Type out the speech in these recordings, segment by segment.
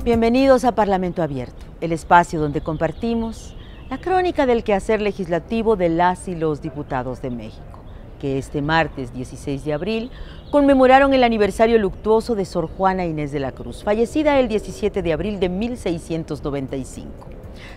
Bienvenidos a Parlamento Abierto, el espacio donde compartimos la crónica del quehacer legislativo de las y los diputados de México, que este martes 16 de abril conmemoraron el aniversario luctuoso de Sor Juana Inés de la Cruz, fallecida el 17 de abril de 1695.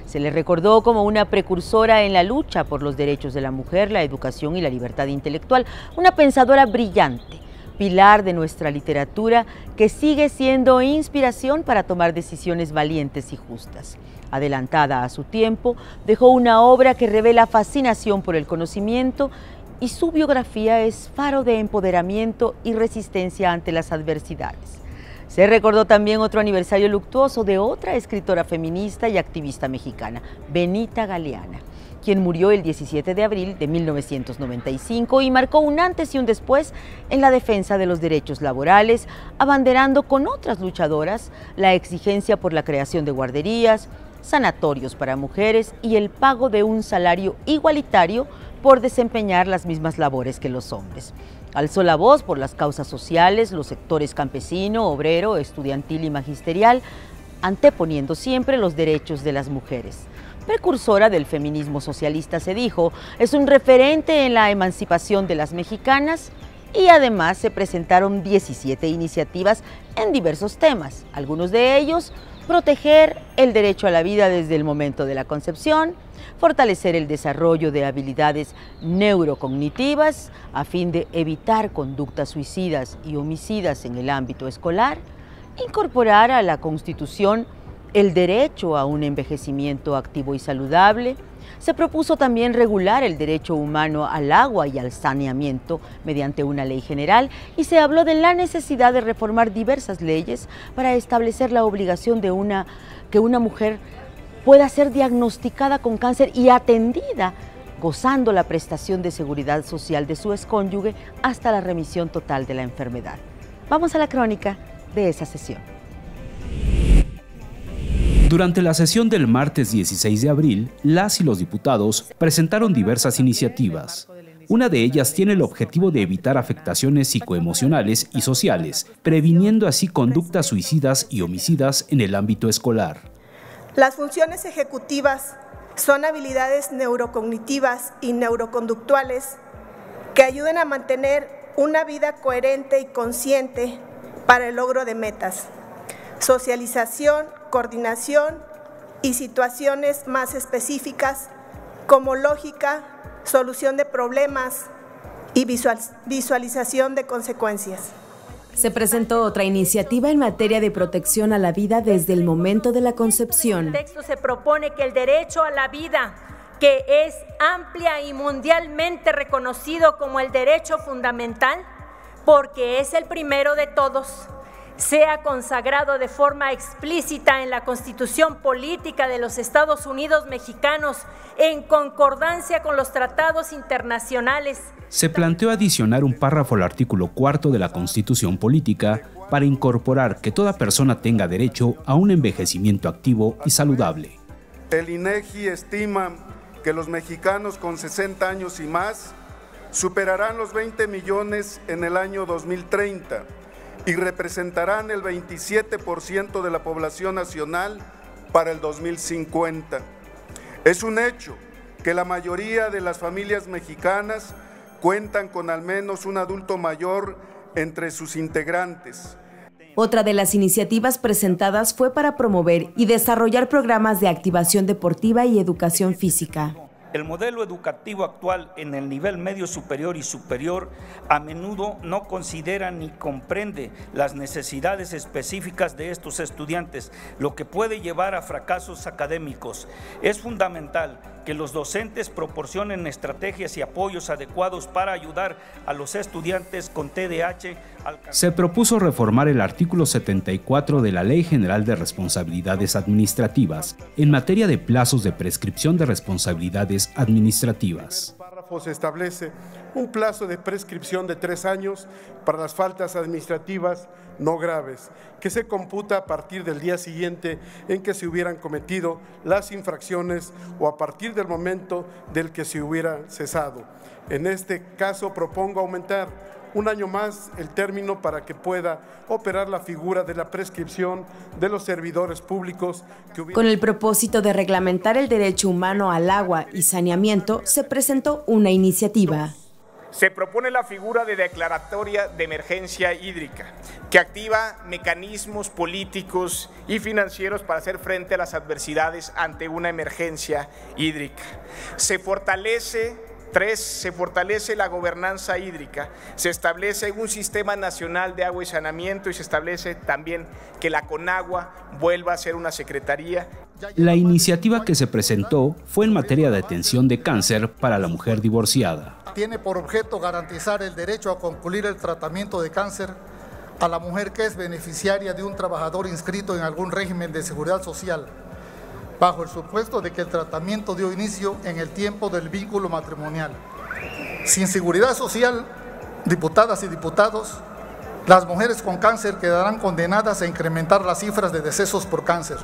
Se le recordó como una precursora en la lucha por los derechos de la mujer, la educación y la libertad intelectual, una pensadora brillante, pilar de nuestra literatura que sigue siendo inspiración para tomar decisiones valientes y justas. Adelantada a su tiempo, dejó una obra que revela fascinación por el conocimiento y su biografía es faro de empoderamiento y resistencia ante las adversidades. Se recordó también otro aniversario luctuoso de otra escritora feminista y activista mexicana, Benita Galeana, quien murió el 17 de abril de 1995 y marcó un antes y un después en la defensa de los derechos laborales, abanderando con otras luchadoras la exigencia por la creación de guarderías, sanatorios para mujeres y el pago de un salario igualitario por desempeñar las mismas labores que los hombres. Alzó la voz por las causas sociales, los sectores campesino, obrero, estudiantil y magisterial, anteponiendo siempre los derechos de las mujeres. Precursora del feminismo socialista, se dijo, es un referente en la emancipación de las mexicanas y además se presentaron 17 iniciativas en diversos temas, algunos de ellos proteger el derecho a la vida desde el momento de la concepción, fortalecer el desarrollo de habilidades neurocognitivas a fin de evitar conductas suicidas y homicidas en el ámbito escolar, incorporar a la Constitución el derecho a un envejecimiento activo y saludable. Se propuso también regular el derecho humano al agua y al saneamiento mediante una ley general y se habló de la necesidad de reformar diversas leyes para establecer la obligación de que una mujer pueda ser diagnosticada con cáncer y atendida gozando la prestación de seguridad social de su excónyuge hasta la remisión total de la enfermedad. Vamos a la crónica de esa sesión. Durante la sesión del martes 16 de abril, las y los diputados presentaron diversas iniciativas. Una de ellas tiene el objetivo de evitar afectaciones psicoemocionales y sociales, previniendo así conductas suicidas y homicidas en el ámbito escolar. Las funciones ejecutivas son habilidades neurocognitivas y neuroconductuales que ayuden a mantener una vida coherente y consciente para el logro de metas. Socialización, coordinación y situaciones más específicas como lógica, solución de problemas y visualización de consecuencias. Se presentó otra iniciativa en materia de protección a la vida desde el momento de la concepción. En el texto se propone que el derecho a la vida, que es amplia y mundialmente reconocido como el derecho fundamental, porque es el primero de todos, sea consagrado de forma explícita en la Constitución Política de los Estados Unidos Mexicanos en concordancia con los tratados internacionales. Se planteó adicionar un párrafo al artículo 4 de la Constitución Política para incorporar que toda persona tenga derecho a un envejecimiento activo y saludable. El INEGI estima que los mexicanos con 60 años y más superarán los 20 millones en el año 2030. Y representarán el 27% de la población nacional para el 2050. Es un hecho que la mayoría de las familias mexicanas cuentan con al menos un adulto mayor entre sus integrantes. Otra de las iniciativas presentadas fue para promover y desarrollar programas de activación deportiva y educación física. El modelo educativo actual en el nivel medio superior y superior a menudo no considera ni comprende las necesidades específicas de estos estudiantes, lo que puede llevar a fracasos académicos. Es fundamental que los docentes proporcionen estrategias y apoyos adecuados para ayudar a los estudiantes con TDAH. Se propuso reformar el artículo 74 de la Ley General de Responsabilidades Administrativas en materia de plazos de prescripción de responsabilidades administrativas. El párrafo se establece un plazo de prescripción de 3 años para las faltas administrativas no graves, que se computa a partir del día siguiente en que se hubieran cometido las infracciones o a partir del momento del que se hubiera cesado. En este caso propongo aumentar un año más el término para que pueda operar la figura de la prescripción de los servidores públicos. Con el propósito de reglamentar el derecho humano al agua y saneamiento, se presentó una iniciativa. Se propone la figura de declaratoria de emergencia hídrica, que activa mecanismos políticos y financieros para hacer frente a las adversidades ante una emergencia hídrica. Se fortalece la gobernanza hídrica, se establece un sistema nacional de agua y saneamiento y se establece también que la CONAGUA vuelva a ser una secretaría. La iniciativa que se presentó fue en materia de atención de cáncer para la mujer divorciada. Tiene por objeto garantizar el derecho a concluir el tratamiento de cáncer a la mujer que es beneficiaria de un trabajador inscrito en algún régimen de seguridad social, bajo el supuesto de que el tratamiento dio inicio en el tiempo del vínculo matrimonial. Sin seguridad social, diputadas y diputados, las mujeres con cáncer quedarán condenadas a incrementar las cifras de decesos por cáncer.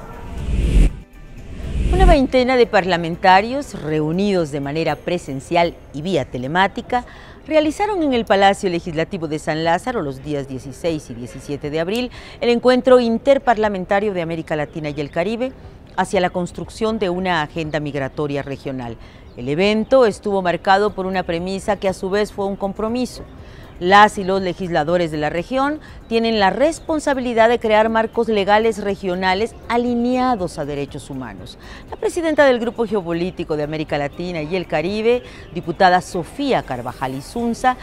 Una veintena de parlamentarios, reunidos de manera presencial y vía telemática, realizaron en el Palacio Legislativo de San Lázaro los días 16 y 17 de abril el encuentro interparlamentario de América Latina y el Caribe hacia la construcción de una agenda migratoria regional. El evento estuvo marcado por una premisa que a su vez fue un compromiso. Las y los legisladores de la región tienen la responsabilidad de crear marcos legales regionales alineados a derechos humanos. La presidenta del Grupo Geopolítico de América Latina y el Caribe, diputada Sofía Carvajal Insunza,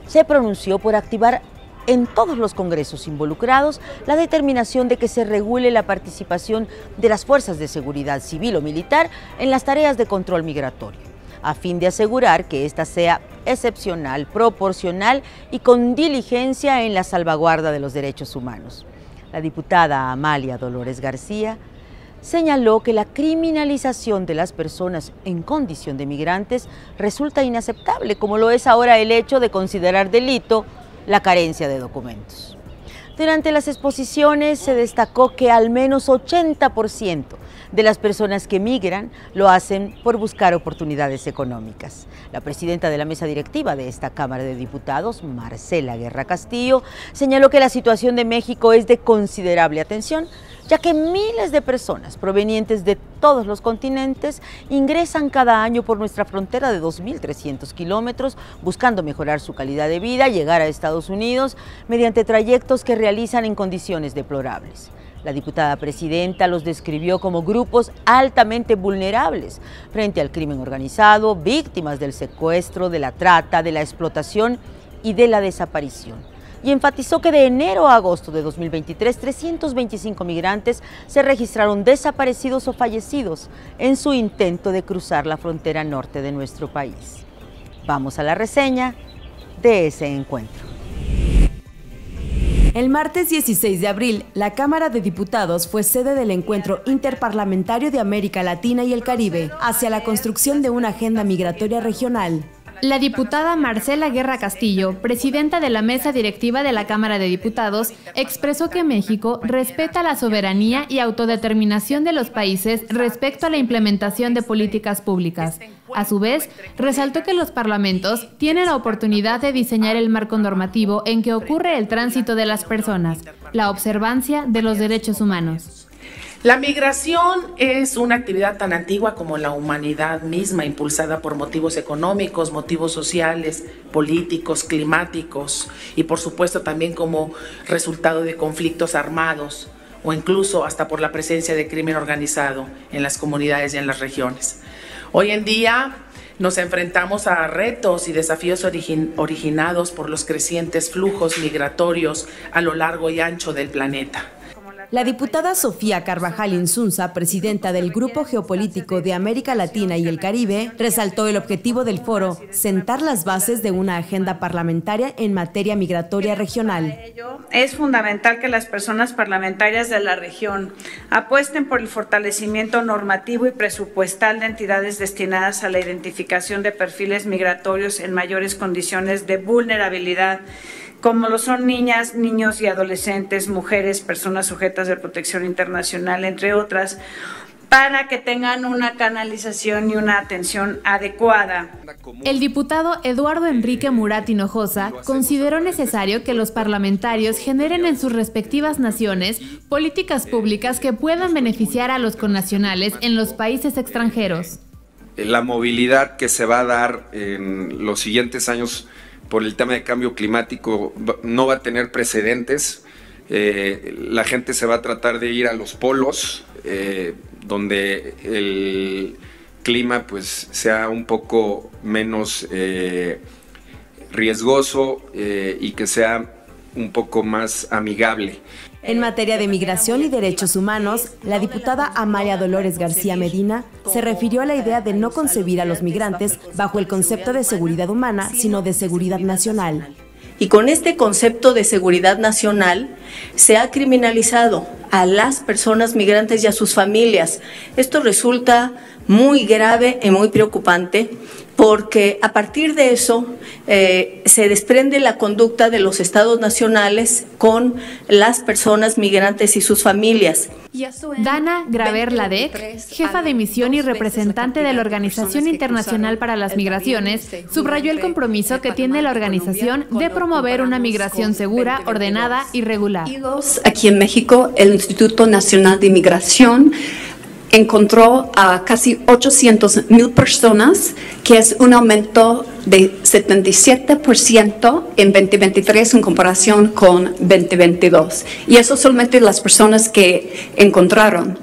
se pronunció por activar en todos los congresos involucrados la determinación de que se regule la participación de las fuerzas de seguridad civil o militar en las tareas de control migratorio, a fin de asegurar que ésta sea excepcional, proporcional y con diligencia en la salvaguarda de los derechos humanos. La diputada Amalia Dolores García señaló que la criminalización de las personas en condición de migrantes resulta inaceptable, como lo es ahora el hecho de considerar delito la carencia de documentos. Durante las exposiciones se destacó que al menos 80% de las personas que migran lo hacen por buscar oportunidades económicas. La presidenta de la mesa directiva de esta Cámara de Diputados, Marcela Guerra Castillo, señaló que la situación de México es de considerable atención, ya que miles de personas provenientes de todos los continentes ingresan cada año por nuestra frontera de 2.300 kilómetros buscando mejorar su calidad de vida, llegar a Estados Unidos mediante trayectos que realizan en condiciones deplorables. La diputada presidenta los describió como grupos altamente vulnerables frente al crimen organizado, víctimas del secuestro, de la trata, de la explotación y de la desaparición. Y enfatizó que de enero a agosto de 2023, 325 migrantes se registraron desaparecidos o fallecidos en su intento de cruzar la frontera norte de nuestro país. Vamos a la reseña de ese encuentro. El martes 16 de abril, la Cámara de Diputados fue sede del Encuentro Interparlamentario de América Latina y el Caribe hacia la construcción de una agenda migratoria regional. La diputada Marcela Guerra Castillo, presidenta de la mesa directiva de la Cámara de Diputados, expresó que México respeta la soberanía y autodeterminación de los países respecto a la implementación de políticas públicas. A su vez, resaltó que los parlamentos tienen la oportunidad de diseñar el marco normativo en que ocurre el tránsito de las personas, la observancia de los derechos humanos. La migración es una actividad tan antigua como la humanidad misma, impulsada por motivos económicos, motivos sociales, políticos, climáticos y por supuesto también como resultado de conflictos armados o incluso hasta por la presencia de crimen organizado en las comunidades y en las regiones. Hoy en día nos enfrentamos a retos y desafíos originados por los crecientes flujos migratorios a lo largo y ancho del planeta. La diputada Sofía Carvajal Insunza, presidenta del Grupo Geopolítico de América Latina y el Caribe, resaltó el objetivo del foro, sentar las bases de una agenda parlamentaria en materia migratoria regional. Es fundamental que las personas parlamentarias de la región apuesten por el fortalecimiento normativo y presupuestal de entidades destinadas a la identificación de perfiles migratorios en mayores condiciones de vulnerabilidad, como lo son niñas, niños y adolescentes, mujeres, personas sujetas de protección internacional, entre otras, para que tengan una canalización y una atención adecuada. El diputado Eduardo Enrique Murat Hinojosa consideró necesario que los parlamentarios generen en sus respectivas naciones políticas públicas que puedan beneficiar a los connacionales en los países extranjeros. La movilidad que se va a dar en los siguientes años por el tema de cambio climático no va a tener precedentes. La gente se va a tratar de ir a los polos, donde el clima pues sea un poco menos riesgoso y que sea un poco más amigable. En materia de migración y derechos humanos, la diputada Amalia Dolores García Medina se refirió a la idea de no concebir a los migrantes bajo el concepto de seguridad humana, sino de seguridad nacional. Y con este concepto de seguridad nacional se ha criminalizado a las personas migrantes y a sus familias. Esto resulta muy grave y muy preocupante porque a partir de eso se desprende la conducta de los estados nacionales con las personas migrantes y sus familias. Dana Graver Ladek, jefa de misión y representante de la Organización Internacional para las Migraciones, subrayó el compromiso que tiene la organización de promover una migración segura, ordenada y regular. Aquí en México, el Instituto Nacional de Migración encontró a casi 800,000 personas, que es un aumento de 77% en 2023 en comparación con 2022. Y eso solamente las personas que encontraron,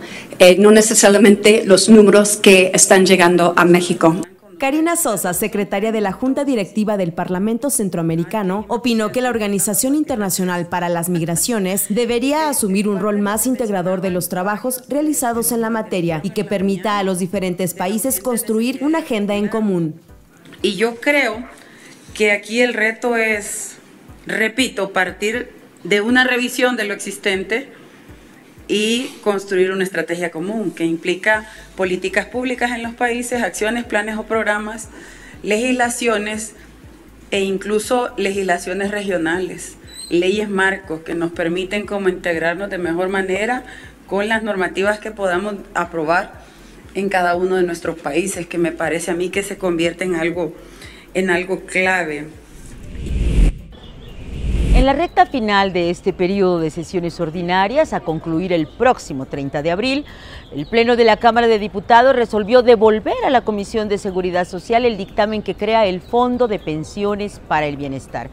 no necesariamente los números que están llegando a México. Karina Sosa, secretaria de la Junta Directiva del Parlamento Centroamericano, opinó que la Organización Internacional para las Migraciones debería asumir un rol más integrador de los trabajos realizados en la materia y que permita a los diferentes países construir una agenda en común. Y yo creo que aquí el reto es, repito, partir de una revisión de lo existente y construir una estrategia común que implica políticas públicas en los países, acciones, planes o programas, legislaciones e incluso legislaciones regionales, leyes marcos que nos permiten como integrarnos de mejor manera con las normativas que podamos aprobar en cada uno de nuestros países, que me parece a mí que se convierte en algo clave. En la recta final de este periodo de sesiones ordinarias, a concluir el próximo 30 de abril, el Pleno de la Cámara de Diputados resolvió devolver a la Comisión de Seguridad Social el dictamen que crea el Fondo de Pensiones para el Bienestar.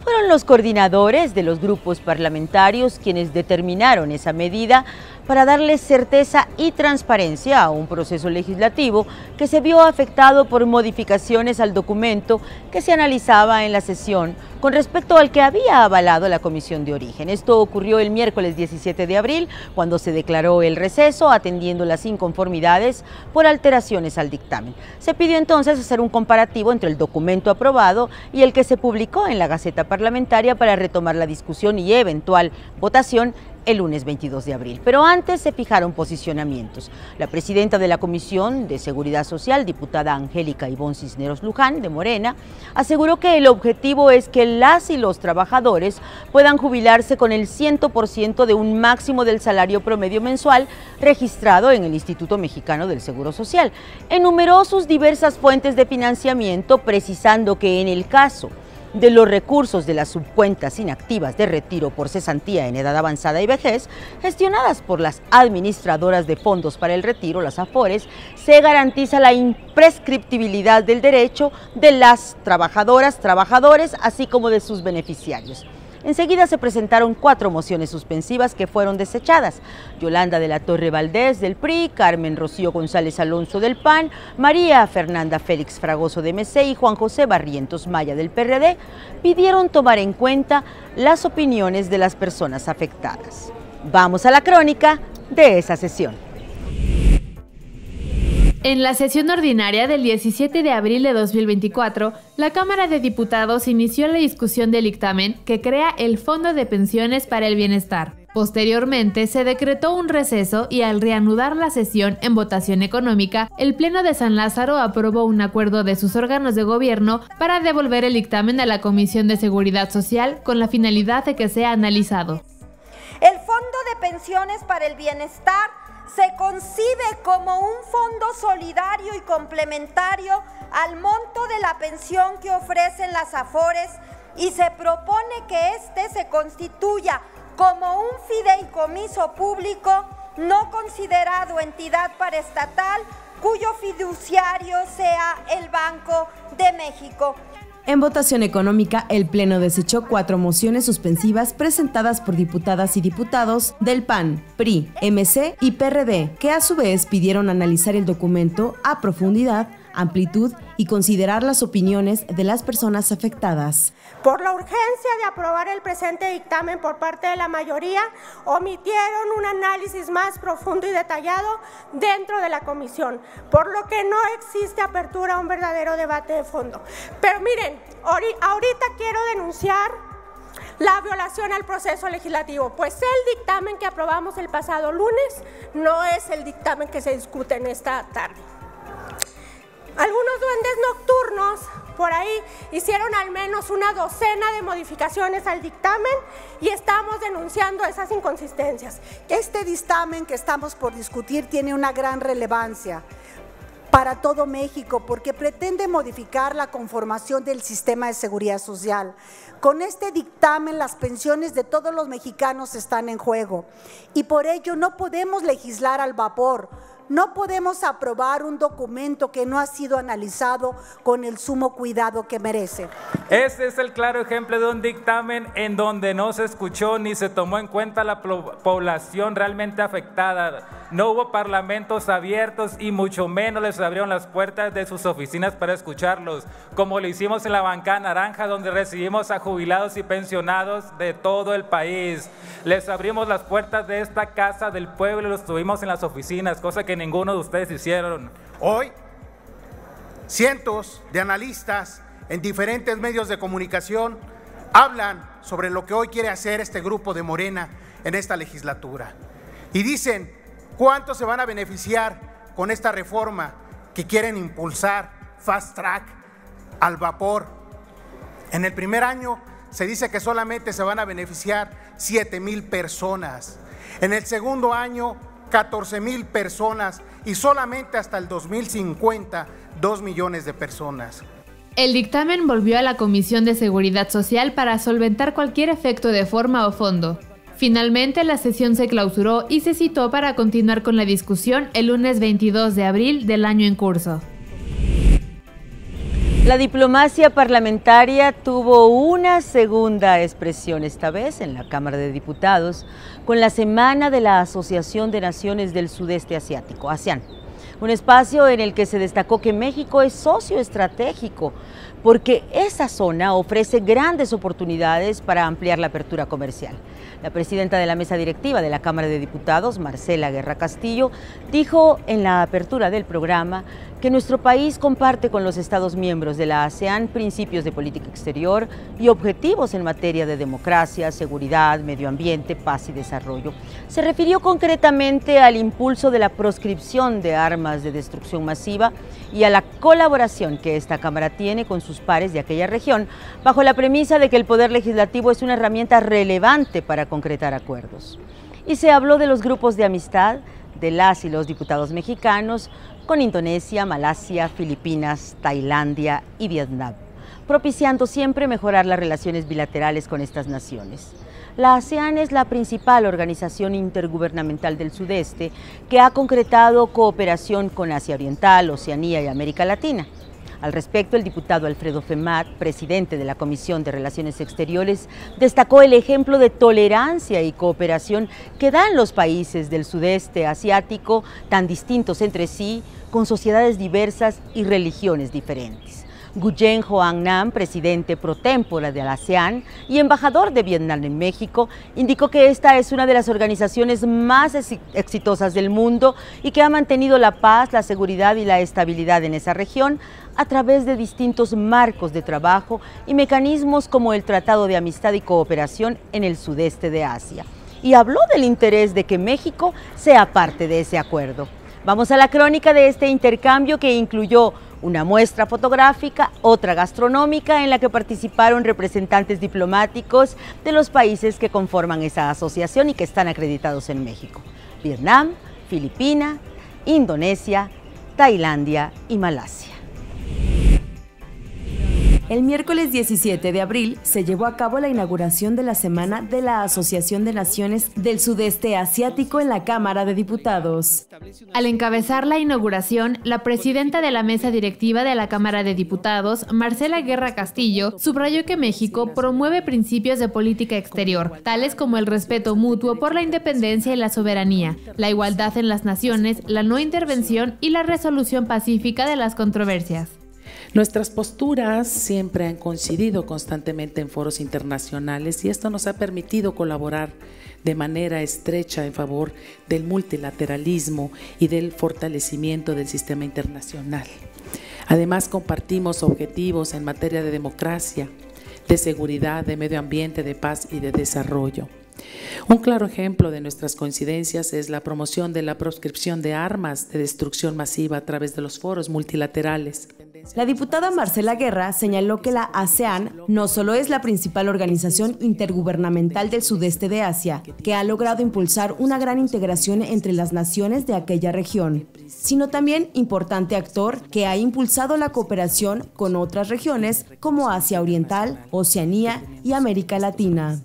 Fueron los coordinadores de los grupos parlamentarios quienes determinaron esa medida para darle certeza y transparencia a un proceso legislativo que se vio afectado por modificaciones al documento que se analizaba en la sesión con respecto al que había avalado la Comisión de Origen. Esto ocurrió el miércoles 17 de abril, cuando se declaró el receso, atendiendo las inconformidades por alteraciones al dictamen. Se pidió entonces hacer un comparativo entre el documento aprobado y el que se publicó en la Gaceta Parlamentaria para retomar la discusión y eventual votación el lunes 22 de abril. Pero antes se fijaron posicionamientos. La presidenta de la Comisión de Seguridad Social, diputada Angélica Ivonne Cisneros Luján, de Morena, aseguró que el objetivo es que las y los trabajadores puedan jubilarse con el 100% de un máximo del salario promedio mensual registrado en el Instituto Mexicano del Seguro Social. Enumeró sus diversas fuentes de financiamiento, precisando que en el caso de los recursos de las subcuentas inactivas de retiro por cesantía en edad avanzada y vejez, gestionadas por las administradoras de fondos para el retiro, las AFORES, se garantiza la imprescriptibilidad del derecho de las trabajadoras, trabajadores, así como de sus beneficiarios. Enseguida se presentaron 4 mociones suspensivas que fueron desechadas. Yolanda de la Torre Valdés del PRI, Carmen Rocío González Alonso del PAN, María Fernanda Félix Fragoso de MC y Juan José Barrientos Maya del PRD pidieron tomar en cuenta las opiniones de las personas afectadas. Vamos a la crónica de esa sesión. En la sesión ordinaria del 17 de abril de 2024, la Cámara de Diputados inició la discusión del dictamen que crea el Fondo de Pensiones para el Bienestar. Posteriormente, se decretó un receso y al reanudar la sesión en votación económica, el Pleno de San Lázaro aprobó un acuerdo de sus órganos de gobierno para devolver el dictamen a la Comisión de Seguridad Social con la finalidad de que sea analizado. El Fondo de Pensiones para el Bienestar se concibe como un fondo solidario y complementario al monto de la pensión que ofrecen las AFORES y se propone que éste se constituya como un fideicomiso público no considerado entidad paraestatal cuyo fiduciario sea el Banco de México. En votación económica, el Pleno desechó 4 mociones suspensivas presentadas por diputadas y diputados del PAN, PRI, MC y PRD, que a su vez pidieron analizar el documento a profundidad, amplitud y considerar las opiniones de las personas afectadas. Por la urgencia de aprobar el presente dictamen por parte de la mayoría, omitieron un análisis más profundo y detallado dentro de la comisión, por lo que no existe apertura a un verdadero debate de fondo. Pero miren, ahorita quiero denunciar la violación al proceso legislativo, pues el dictamen que aprobamos el pasado lunes no es el dictamen que se discute en esta tarde. Algunos duendes nocturnos por ahí hicieron al menos una docena de modificaciones al dictamen y estamos denunciando esas inconsistencias. Este dictamen que estamos por discutir tiene una gran relevancia para todo México porque pretende modificar la conformación del sistema de seguridad social. Con este dictamen las pensiones de todos los mexicanos están en juego y por ello no podemos legislar al vapor. No podemos aprobar un documento que no ha sido analizado con el sumo cuidado que merece. Este es el claro ejemplo de un dictamen en donde no se escuchó ni se tomó en cuenta la población realmente afectada. No hubo parlamentos abiertos y mucho menos les abrieron las puertas de sus oficinas para escucharlos, como lo hicimos en la bancada naranja, donde recibimos a jubilados y pensionados de todo el país. Les abrimos las puertas de esta casa del pueblo y los tuvimos en las oficinas, cosa que ninguno de ustedes hicieron. Hoy, cientos de analistas en diferentes medios de comunicación hablan sobre lo que hoy quiere hacer este grupo de Morena en esta legislatura. Y dicen cuánto se van a beneficiar con esta reforma que quieren impulsar, fast track, al vapor. En el primer año se dice que solamente se van a beneficiar 7,000 personas. En el segundo año, 14,000 personas y solamente hasta el 2050, 2 millones de personas. El dictamen volvió a la Comisión de Seguridad Social para solventar cualquier efecto de forma o fondo. Finalmente, la sesión se clausuró y se citó para continuar con la discusión el lunes 22 de abril del año en curso. La diplomacia parlamentaria tuvo una segunda expresión, esta vez en la Cámara de Diputados, con la Semana de la Asociación de Naciones del Sudeste Asiático, ASEAN. Un espacio en el que se destacó que México es socio estratégico, porque esa zona ofrece grandes oportunidades para ampliar la apertura comercial. La presidenta de la mesa directiva de la Cámara de Diputados, Marcela Guerra Castillo, dijo en la apertura del programa que nuestro país comparte con los Estados miembros de la ASEAN principios de política exterior y objetivos en materia de democracia, seguridad, medio ambiente, paz y desarrollo. Se refirió concretamente al impulso de la proscripción de armas de destrucción masiva y a la colaboración que esta Cámara tiene con sus pares de aquella región, bajo la premisa de que el Poder Legislativo es una herramienta relevante para concretar acuerdos. Y se habló de los grupos de amistad de las y los diputados mexicanos con Indonesia, Malasia, Filipinas, Tailandia y Vietnam, propiciando siempre mejorar las relaciones bilaterales con estas naciones. La ASEAN es la principal organización intergubernamental del sudeste que ha concretado cooperación con Asia Oriental, Oceanía y América Latina. Al respecto, el diputado Alfredo Femat, presidente de la Comisión de Relaciones Exteriores, destacó el ejemplo de tolerancia y cooperación que dan los países del sudeste asiático, tan distintos entre sí, con sociedades diversas y religiones diferentes. Nguyen Hoang Nam, presidente pro tempore de la ASEAN y embajador de Vietnam en México, indicó que esta es una de las organizaciones más exitosas del mundo y que ha mantenido la paz, la seguridad y la estabilidad en esa región a través de distintos marcos de trabajo y mecanismos como el Tratado de Amistad y Cooperación en el sudeste de Asia. Y habló del interés de que México sea parte de ese acuerdo. Vamos a la crónica de este intercambio que incluyó una muestra fotográfica, otra gastronómica en la que participaron representantes diplomáticos de los países que conforman esa asociación y que están acreditados en México: Vietnam, Filipinas, Indonesia, Tailandia y Malasia. El miércoles 17 de abril se llevó a cabo la inauguración de la Semana de la Asociación de Naciones del Sudeste Asiático en la Cámara de Diputados. Al encabezar la inauguración, la presidenta de la mesa directiva de la Cámara de Diputados, Marcela Guerra Castillo, subrayó que México promueve principios de política exterior, tales como el respeto mutuo por la independencia y la soberanía, la igualdad en las naciones, la no intervención y la resolución pacífica de las controversias. Nuestras posturas siempre han coincidido constantemente en foros internacionales y esto nos ha permitido colaborar de manera estrecha en favor del multilateralismo y del fortalecimiento del sistema internacional. Además, compartimos objetivos en materia de democracia, de seguridad, de medio ambiente, de paz y de desarrollo. Un claro ejemplo de nuestras coincidencias es la promoción de la proscripción de armas de destrucción masiva a través de los foros multilaterales. La diputada Marcela Guerra señaló que la ASEAN no solo es la principal organización intergubernamental del sudeste de Asia, que ha logrado impulsar una gran integración entre las naciones de aquella región, sino también importante actor que ha impulsado la cooperación con otras regiones como Asia Oriental, Oceanía y América Latina.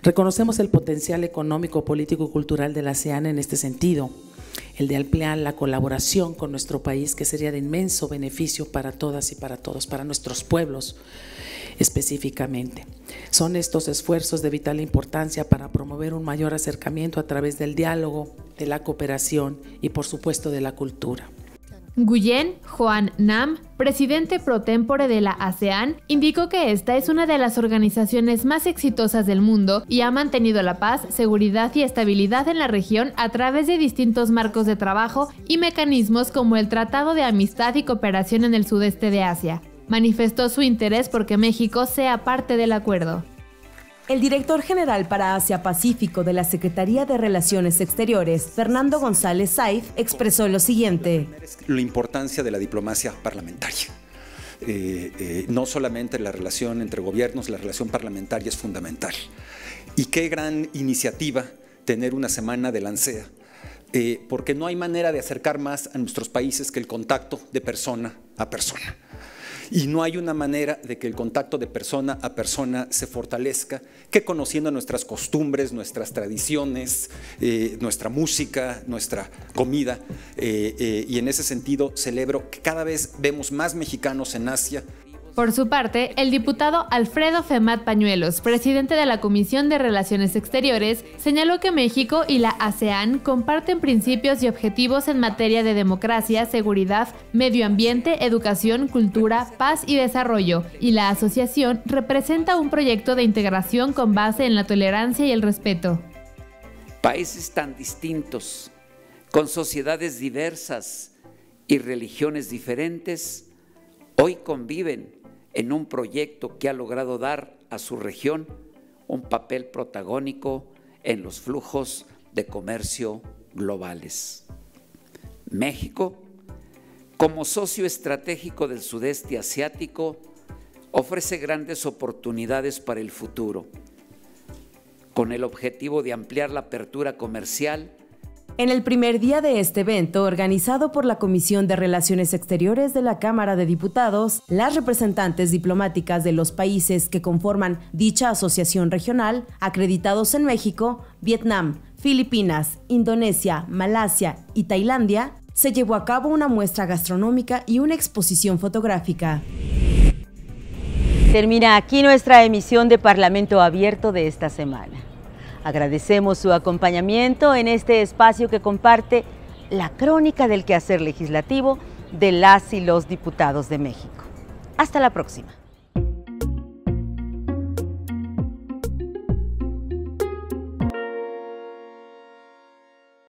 Reconocemos el potencial económico, político y cultural de la ASEAN en este sentido, el de ampliar la colaboración con nuestro país, que sería de inmenso beneficio para todas y para todos, para nuestros pueblos específicamente. Son estos esfuerzos de vital importancia para promover un mayor acercamiento a través del diálogo, de la cooperación y por supuesto de la cultura. Nguyen Hoan Nam, presidente pro tempore de la ASEAN, indicó que esta es una de las organizaciones más exitosas del mundo y ha mantenido la paz, seguridad y estabilidad en la región a través de distintos marcos de trabajo y mecanismos como el Tratado de Amistad y Cooperación en el Sudeste de Asia. Manifestó su interés porque México sea parte del acuerdo. El director general para Asia-Pacífico de la Secretaría de Relaciones Exteriores, Fernando González Saiz, expresó lo siguiente. La importancia de la diplomacia parlamentaria. No solamente la relación entre gobiernos, la relación parlamentaria es fundamental. Y qué gran iniciativa tener una semana de la ANSEA, porque no hay manera de acercar más a nuestros países que el contacto de persona a persona. Y no hay una manera de que el contacto de persona a persona se fortalezca que conociendo nuestras costumbres, nuestras tradiciones, nuestra música, nuestra comida. Y en ese sentido celebro que cada vez vemos más mexicanos en Asia. Por su parte, el diputado Alfredo Femat Pañuelos, presidente de la Comisión de Relaciones Exteriores, señaló que México y la ASEAN comparten principios y objetivos en materia de democracia, seguridad, medio ambiente, educación, cultura, paz y desarrollo, y la asociación representa un proyecto de integración con base en la tolerancia y el respeto. Países tan distintos, con sociedades diversas y religiones diferentes, hoy conviven en un proyecto que ha logrado dar a su región un papel protagónico en los flujos de comercio globales. México, como socio estratégico del sudeste asiático, ofrece grandes oportunidades para el futuro, con el objetivo de ampliar la apertura comercial. En el primer día de este evento, organizado por la Comisión de Relaciones Exteriores de la Cámara de Diputados, las representantes diplomáticas de los países que conforman dicha asociación regional, acreditados en México, Vietnam, Filipinas, Indonesia, Malasia y Tailandia, se llevó a cabo una muestra gastronómica y una exposición fotográfica. Termina aquí nuestra emisión de Parlamento Abierto de esta semana. Agradecemos su acompañamiento en este espacio que comparte la crónica del quehacer legislativo de las y los diputados de México. Hasta la próxima.